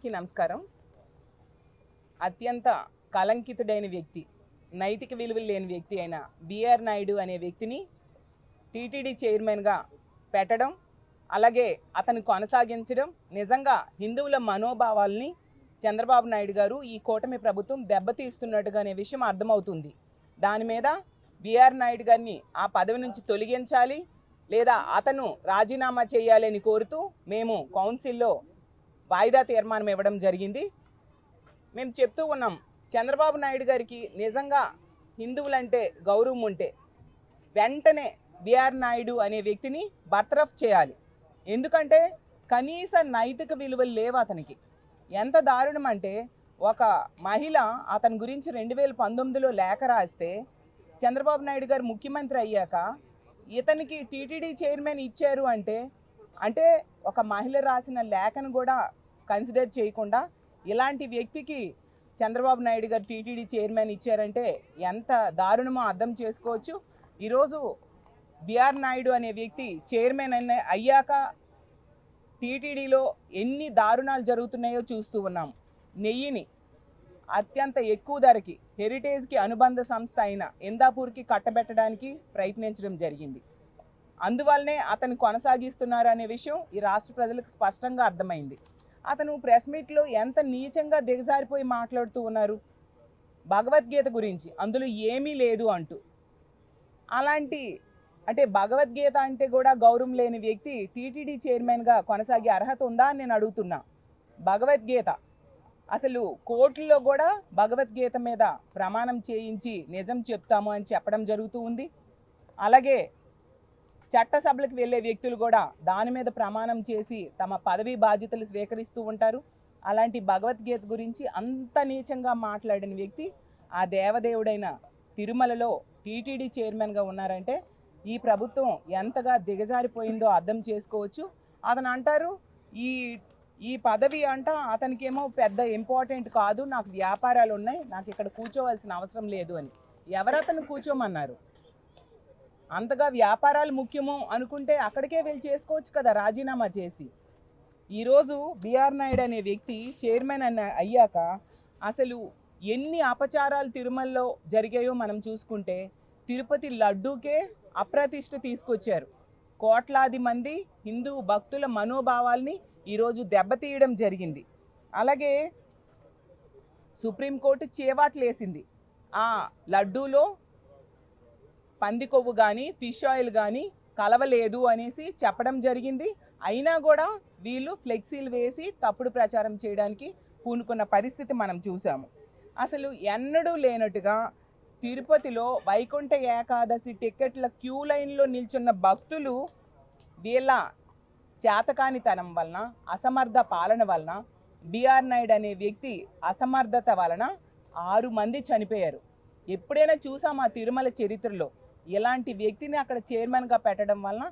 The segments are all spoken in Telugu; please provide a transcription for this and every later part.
అందరికీ నమస్కారం. అత్యంత కళంకితుడైన వ్యక్తి, నైతిక విలువలు లేని వ్యక్తి అయిన బిఆర్ నాయుడు అనే వ్యక్తిని టీటీడీ చైర్మన్గా పెట్టడం, అలాగే అతను కొనసాగించడం నిజంగా హిందువుల మనోభావాల్ని చంద్రబాబు నాయుడు గారు ఈ కూటమి ప్రభుత్వం దెబ్బతీస్తున్నట్టుగా అనే విషయం అర్థమవుతుంది. దాని మీద బిఆర్ నాయుడు గారిని ఆ పదవి నుంచి తొలగించాలి లేదా అతను రాజీనామా చేయాలని కోరుతూ మేము కౌన్సిల్లో వాయిదా తీర్మానం ఇవ్వడం జరిగింది. మేము చెప్తూ ఉన్నాం, చంద్రబాబు నాయుడు గారికి నిజంగా హిందువులంటే గౌరవం ఉంటే వెంటనే బిఆర్ నాయుడు అనే వ్యక్తిని బర్తరఫ్ చేయాలి. ఎందుకంటే కనీస నైతిక విలువలు లేవు అతనికి. ఎంత దారుణం అంటే, ఒక మహిళ అతని గురించి 2019లో లేఖ రాస్తే చంద్రబాబు నాయుడు గారు ముఖ్యమంత్రి అయ్యాక ఇతనికి టీటీడీ చైర్మన్ ఇచ్చారు అంటే ఒక మహిళ రాసిన లేఖను కూడా కన్సిడర్ చేయకుండా ఇలాంటి వ్యక్తికి చంద్రబాబు నాయుడు గారు టీటీడీ చైర్మన్ ఇచ్చారంటే ఎంత దారుణమో అర్థం చేసుకోవచ్చు. ఈరోజు బిఆర్ నాయుడు అనే వ్యక్తి చైర్మన్ అయ్యాక టీటీడీలో ఎన్ని దారుణాలు జరుగుతున్నాయో చూస్తూ ఉన్నాం. నెయ్యిని అత్యంత ఎక్కువ ధరకి హెరిటేజ్కి అనుబంధ సంస్థ అయిన ఇందాపూర్కి కట్టబెట్టడానికి ప్రయత్నించడం జరిగింది. అందువల్లనే అతను కొనసాగిస్తున్నారు అనే విషయం ఈ రాష్ట్ర ప్రజలకు స్పష్టంగా అర్థమైంది. అతను ప్రెస్ మీట్లో ఎంత నీచంగా దిగజారిపోయి మాట్లాడుతూ ఉన్నారు, భగవద్గీత గురించి అందులో ఏమీ లేదు అంటూ. భగవద్గీత అంటే కూడా గౌరవం లేని వ్యక్తి టీటీడీ చైర్మన్గా కొనసాగే అర్హత ఉందా అని నేను అడుగుతున్నా. భగవద్గీత అసలు కోర్టులో కూడా భగవద్గీత మీద ప్రమాణం చేయించి నిజం చెప్తాము అని చెప్పడం జరుగుతూ ఉంది. అలాగే చట్టసభలకు వెళ్ళే వ్యక్తులు కూడా దాని మీద ప్రమాణం చేసి తమ పదవి బాధ్యతలు స్వీకరిస్తూ ఉంటారు. అలాంటి భగవద్గీత గురించి అంత నీచంగా మాట్లాడిన వ్యక్తి ఆ దేవదేవుడైన తిరుమలలో టీటీడీ చైర్మన్గా ఉన్నారంటే ఈ ప్రభుత్వం ఎంతగా దిగజారిపోయిందో అర్థం చేసుకోవచ్చు. అతను అంటారు, ఈ పదవి అతనికేమో పెద్ద ఇంపార్టెంట్ కాదు, నాకు వ్యాపారాలు ఉన్నాయి, నాకు ఇక్కడ కూర్చోవలసిన అవసరం లేదు అని. ఎవరతను కూర్చోమన్నారు? అంతగా వ్యాపారాలు ముఖ్యము అనుకుంటే అక్కడికే వెళ్ళి చేసుకోవచ్చు కదా రాజీనామా చేసి. ఈరోజు బిఆర్ నాయుడు అనే వ్యక్తి చైర్మన్ అయ్యాక అసలు ఎన్ని అపచారాలు తిరుమలలో జరిగాయో మనం చూసుకుంటే, తిరుపతి లడ్డూకే అప్రతిష్ట తీసుకొచ్చారు. కోట్లాది మంది హిందూ భక్తుల మనోభావాల్ని ఈరోజు దెబ్బతీయడం జరిగింది. అలాగే సుప్రీంకోర్టు చేవాట్లేసింది. ఆ లడ్డూలో పంది కొవ్వు కానీ ఫిష్ ఆయిల్ కానీ కలవలేదు అనేసి చెప్పడం జరిగింది. అయినా కూడా వీళ్ళు ఫ్లెక్సీలు వేసి తప్పుడు ప్రచారం చేయడానికి పూనుకున్న పరిస్థితి మనం చూసాము. అసలు ఎన్నడూ లేనట్టుగా తిరుపతిలో వైకుంఠ ఏకాదశి టికెట్ల క్యూ లైన్లో నిల్చున్న భక్తులు వీళ్ళ చేతకానితనం వలన, అసమర్థ పాలన వలన, బిఆర్ నాయుడు అనే వ్యక్తి అసమర్థత వలన 6 మంది చనిపోయారు. ఎప్పుడైనా చూసామా తిరుమల చరిత్రలో ఇలాంటి వ్యక్తిని అక్కడ చైర్మన్గా పెట్టడం వలన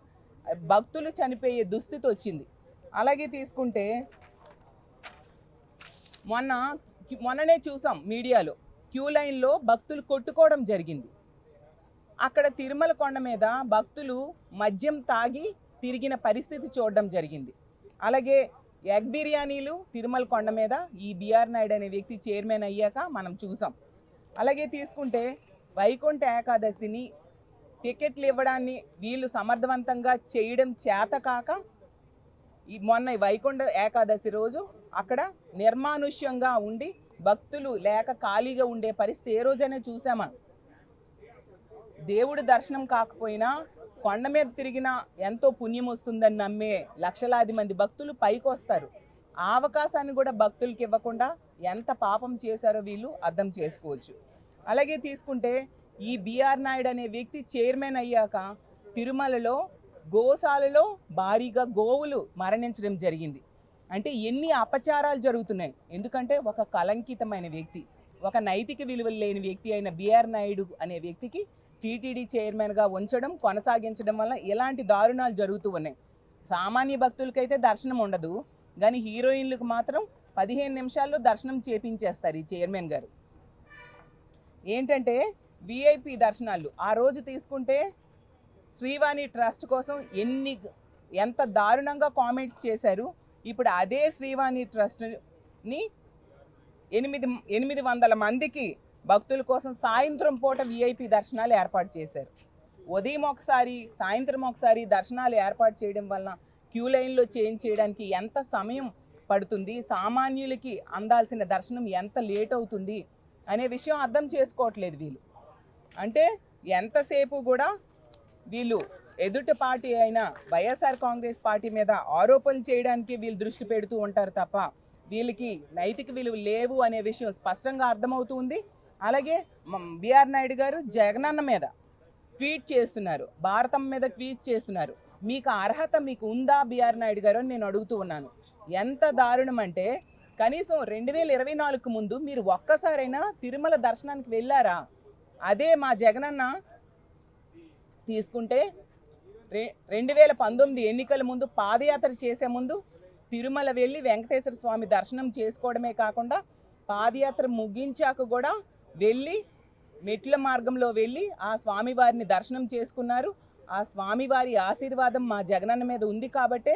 భక్తులు చనిపోయే దుస్థితి వచ్చింది. అలాగే తీసుకుంటే మొన్ననే చూసాం మీడియాలో క్యూ లైన్లో భక్తులు కొట్టుకోవడం జరిగింది. అక్కడ తిరుమల కొండ మీద భక్తులు మద్యం తాగి తిరిగిన పరిస్థితి చూడడం జరిగింది. అలాగే ఎగ్ బిర్యానీలు తిరుమల కొండ మీద ఈ బిఆర్ నాయుడు అనే వ్యక్తి చైర్మన్ అయ్యాక మనం చూసాం. అలాగే తీసుకుంటే వైకుంఠ ఏకాదశిని టికెట్లు ఇవ్వడాన్ని వీళ్ళు సమర్థవంతంగా చేయడం చేతకాక మొన్న వైకుంఠ ఏకాదశి రోజు అక్కడ నిర్మానుష్యంగా ఉండి భక్తులు లేక ఖాళీగా ఉండే పరిస్థితి ఏ రోజైనా చూసామా? దేవుడి దర్శనం కాకపోయినా కొండ మీద తిరిగినా ఎంతో పుణ్యం వస్తుందని నమ్మే లక్షలాది మంది భక్తులు పైకి వస్తారు. ఆ అవకాశాన్ని కూడా భక్తులకి ఇవ్వకుండా ఎంత పాపం చేశారో వీళ్ళు అర్థం చేసుకోవచ్చు. అలాగే తీసుకుంటే ఈ బిఆర్ నాయుడు అనే వ్యక్తి చైర్మన్ అయ్యాక తిరుమలలో గోశాలలో భారీగా గోవులు మరణించడం జరిగింది. అంటే ఎన్ని అపచారాలు జరుగుతున్నాయి. ఎందుకంటే ఒక కలంకితమైన వ్యక్తి, ఒక నైతిక విలువలు లేని వ్యక్తి అయిన బిఆర్ నాయుడు అనే వ్యక్తికి టీటీడీ చైర్మన్గా ఉంచడం, కొనసాగించడం వల్ల ఎలాంటి దారుణాలు జరుగుతూ ఉన్నాయి. సామాన్య భక్తులకైతే దర్శనం ఉండదు, కానీ హీరోయిన్లకు మాత్రం 15 నిమిషాల్లో దర్శనం చేపించేస్తారు ఈ చైర్మన్ గారు. ఏంటంటే విఐపి దర్శనాలు ఆ రోజు తీసుకుంటే శ్రీవాణి ట్రస్ట్ కోసం ఎంత దారుణంగా కామెంట్స్ చేశారు. ఇప్పుడు అదే శ్రీవాణి ట్రస్ట్ ఎనిమిది వందల మందికి భక్తుల కోసం సాయంత్రం పూట విఐపి దర్శనాలు ఏర్పాటు చేశారు. ఉదయం ఒకసారి సాయంత్రం ఒకసారి దర్శనాలు ఏర్పాటు చేయడం వలన క్యూ లైన్లో చేంజ్ చేయడానికి ఎంత సమయం పడుతుంది, సామాన్యులకి అందాల్సిన దర్శనం ఎంత లేట్ అవుతుంది అనే విషయం అర్థం చేసుకోవట్లేదు వీళ్ళు. అంటే ఎంతసేపు కూడా వీళ్ళు ఎదుటి పార్టీ అయిన వైఎస్ఆర్ కాంగ్రెస్ పార్టీ మీద ఆరోపణలు చేయడానికి వీళ్ళు దృష్టి పెడుతూ ఉంటారు తప్ప వీళ్ళకి నైతిక విలువ లేవు అనే విషయం స్పష్టంగా అర్థమవుతుంది. అలాగే బిఆర్ నాయుడు గారు జగనన్న మీద ట్వీట్ చేస్తున్నారు, భారతం మీద ట్వీట్ చేస్తున్నారు. మీకు అర్హత మీకు ఉందా బిఆర్ నాయుడు గారు అని నేను అడుగుతూ ఉన్నాను. ఎంత దారుణం అంటే కనీసం 2024 ముందు మీరు ఒక్కసారైనా తిరుమల దర్శనానికి వెళ్ళారా? అదే మా జగనన్న తీసుకుంటే 2019 ఎన్నికల ముందు పాదయాత్ర చేసే ముందు తిరుమల వెళ్ళి వెంకటేశ్వర స్వామి దర్శనం చేసుకోవడమే కాకుండా పాదయాత్ర ముగించాక కూడా వెళ్ళి మెట్ల మార్గంలో వెళ్ళి ఆ స్వామివారిని దర్శనం చేసుకున్నారు. ఆ స్వామివారి ఆశీర్వాదం మా జగనన్న మీద ఉంది కాబట్టే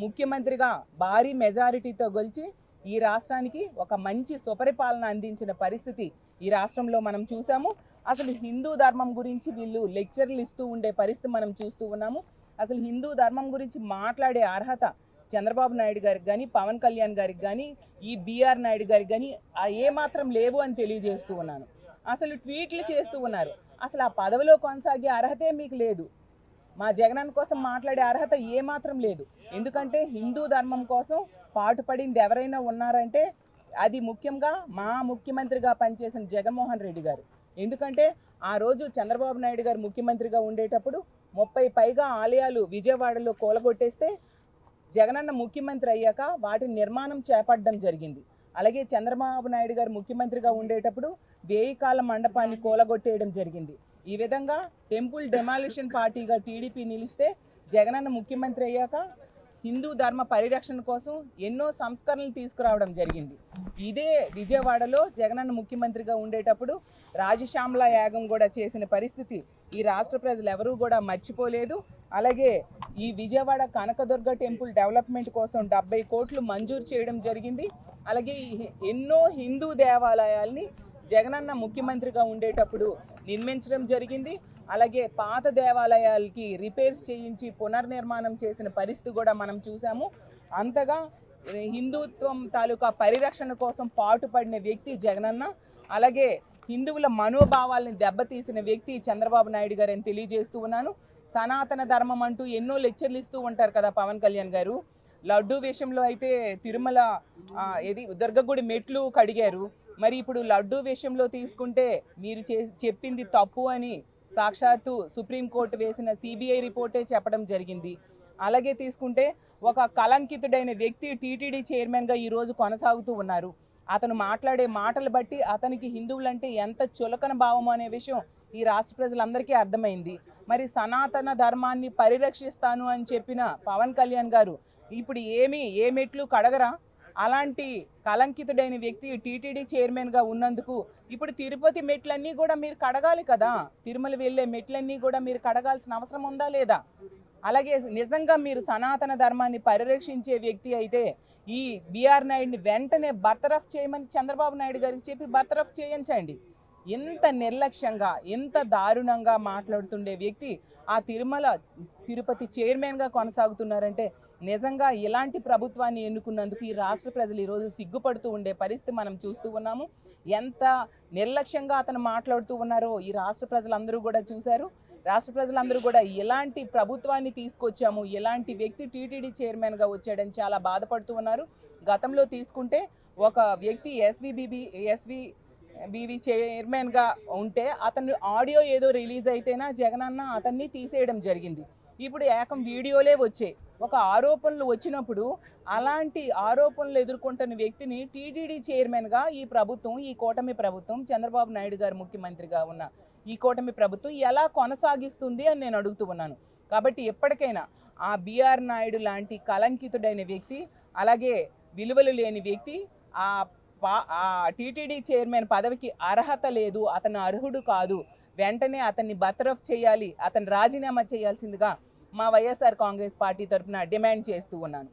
ముఖ్యమంత్రిగా భారీ మెజారిటీతో గెలిచి ఈ రాష్ట్రానికి ఒక మంచి సుపరిపాలన అందించిన పరిస్థితి ఈ రాష్ట్రంలో మనం చూసాము. అసలు హిందూ ధర్మం గురించి వీళ్ళు లెక్చర్లు ఇస్తూ ఉండే పరిస్థితి మనం చూస్తూ ఉన్నాము. అసలు హిందూ ధర్మం గురించి మాట్లాడే అర్హత చంద్రబాబు నాయుడు గారికి కానీ, పవన్ కళ్యాణ్ గారికి కానీ, ఈ బిఆర్ నాయుడు గారికి కానీ ఏమాత్రం లేవు అని తెలియజేస్తూ ఉన్నాను. అసలు ట్వీట్లు చేస్తూ ఉన్నారు. అసలు ఆ పదవిలో కొనసాగే అర్హతే మీకు లేదు. మా జగనన్న కోసం మాట్లాడే అర్హత ఏమాత్రం లేదు. ఎందుకంటే హిందూ ధర్మం కోసం పాటుపడింది ఎవరైనా ఉన్నారంటే అది ముఖ్యంగా మా ముఖ్యమంత్రిగా పనిచేసిన జగన్మోహన్ రెడ్డి గారు. ఎందుకంటే ఆ రోజు చంద్రబాబు నాయుడు గారు ముఖ్యమంత్రిగా ఉండేటప్పుడు 30 పైగా ఆలయాలు విజయవాడలో కూలగొట్టేస్తే జగనన్న ముఖ్యమంత్రి అయ్యాక వాటి నిర్మాణం చేపట్టడం జరిగింది. అలాగే చంద్రబాబు నాయుడు గారు ముఖ్యమంత్రిగా ఉండేటప్పుడు 1000 కాల మండపాన్ని కూలగొట్టేయడం జరిగింది. ఈ విధంగా టెంపుల్ డెమాలిషన్ పార్టీగా టీడీపీ నిలిస్తే జగనన్న ముఖ్యమంత్రి అయ్యాక హిందూ ధర్మ పరిరక్షణ కోసం ఎన్నో సంస్కరణలు తీసుకురావడం జరిగింది. ఇదే విజయవాడలో జగనన్న ముఖ్యమంత్రిగా ఉండేటప్పుడు రాజశ్యామల యాగం కూడా చేసిన పరిస్థితి ఈ రాష్ట్ర ప్రజలు ఎవరూ కూడా మర్చిపోలేదు. అలాగే ఈ విజయవాడ కనకదుర్గ టెంపుల్ డెవలప్మెంట్ కోసం 70 కోట్లు మంజూరు చేయడం జరిగింది. అలాగే ఎన్నో హిందూ దేవాలయాల్ని జగనన్న ముఖ్యమంత్రిగా ఉండేటప్పుడు నిర్మించడం జరిగింది. అలాగే పాత దేవాలయాలకి రిపేర్స్ చేయించి పునర్నిర్మాణం చేసిన పరిస్థితి కూడా మనం చూసాము. అంతగా హిందుత్వం తాలూకా పరిరక్షణ కోసం పాటుపడిన వ్యక్తి జగనన్న. అలాగే హిందువుల మనోభావాలను దెబ్బతీసిన వ్యక్తి చంద్రబాబు నాయుడు గారు అని తెలియజేస్తూ ఉన్నాను. సనాతన ధర్మం అంటూ ఎన్నో లెక్చర్లు ఇస్తూ ఉంటారు కదా పవన్ కళ్యాణ్ గారు. లడ్డూ విషయంలో అయితే తిరుమల దుర్గగుడి మెట్లు కడిగారు. మరి ఇప్పుడు లడ్డూ విషయంలో తీసుకుంటే మీరు చెప్పింది తప్పు అని సాక్షాత్తు సుప్రీంకోర్టు వేసిన సిబిఐ రిపోర్టే చెప్పడం జరిగింది. అలాగే తీసుకుంటే ఒక కలంకితుడైన వ్యక్తి టీటీడీ చైర్మన్గా ఈరోజు కొనసాగుతూ ఉన్నారు. అతను మాట్లాడే మాటలు బట్టి అతనికి హిందువులంటే ఎంత చులకన భావం అనే విషయం ఈ రాష్ట్ర ప్రజలందరికీ అర్థమైంది. మరి సనాతన ధర్మాన్ని పరిరక్షిస్తాను అని చెప్పిన పవన్ కళ్యాణ్ గారు ఇప్పుడు ఏ మెట్లు కడగరా? అలాంటి కలంకితుడైన వ్యక్తి టీటీడీ చైర్మన్గా ఉన్నందుకు ఇప్పుడు తిరుపతి మెట్లన్నీ కూడా మీరు కడగాలి కదా. తిరుమల వెళ్ళే మెట్లన్నీ కూడా మీరు కడగాల్సిన అవసరం ఉందా లేదా? అలాగే నిజంగా మీరు సనాతన ధర్మాన్ని పరిరక్షించే వ్యక్తి అయితే ఈ బిఆర్ నాయుడిని వెంటనే బర్తరఫ్ చేయమని చంద్రబాబు నాయుడు గారికి చెప్పి బర్తరఫ్ చేయించండి. ఎంత నిర్లక్ష్యంగా ఎంత దారుణంగా మాట్లాడుతుండే వ్యక్తి ఆ తిరుపతి చైర్మన్గా కొనసాగుతున్నారంటే నిజంగా ఇలాంటి ప్రభుత్వాన్ని ఎన్నుకున్నందుకు ఈ రాష్ట్ర ప్రజలు ఈరోజు సిగ్గుపడుతూ ఉండే పరిస్థితి మనం చూస్తూ ఉన్నాము. ఎంత నిర్లక్ష్యంగా అతను మాట్లాడుతూ ఉన్నారో ఈ రాష్ట్ర ప్రజలందరూ కూడా చూశారు. రాష్ట్ర ప్రజలందరూ కూడా ఎలాంటి ప్రభుత్వాన్ని తీసుకొచ్చాము, ఎలాంటి వ్యక్తి టీటీడీ చైర్మన్గా వచ్చాడని చాలా బాధపడుతూ ఉన్నారు. గతంలో తీసుకుంటే ఒక వ్యక్తి ఎస్వీబీవీ చైర్మన్గా ఉంటే అతను ఆడియో ఏదో రిలీజ్ అయితేనా జగనన్న అతన్ని తీసేయడం జరిగింది. ఇప్పుడు ఏకం వీడియోలే వచ్చాయి. ఒక ఆరోపణలు వచ్చినప్పుడు అలాంటి ఆరోపణలు ఎదుర్కొంటున్న వ్యక్తిని టీటీడీ చైర్మన్గా ఈ ప్రభుత్వం, ఈ కూటమి ప్రభుత్వం, చంద్రబాబు నాయుడు గారు ముఖ్యమంత్రిగా ఉన్న ఈ కూటమి ప్రభుత్వం ఎలా కొనసాగిస్తుంది అని నేను అడుగుతూ ఉన్నాను. కాబట్టి ఎప్పటికైనా ఆ బిఆర్ నాయుడు లాంటి కలంకితుడైన వ్యక్తి, అలాగే విలువలు లేని వ్యక్తి ఆ టీటీడీ చైర్మన్ పదవికి అర్హత లేదు, అతను అర్హుడు కాదు, వెంటనే అతన్ని బర్తరఫ్ చేయాలి, అతను రాజీనామా చేయాల్సిందిగా మా వైఎస్ఆర్ కాంగ్రెస్ పార్టీ తరఫున డిమాండ్ చేస్తూ ఉన్నాను.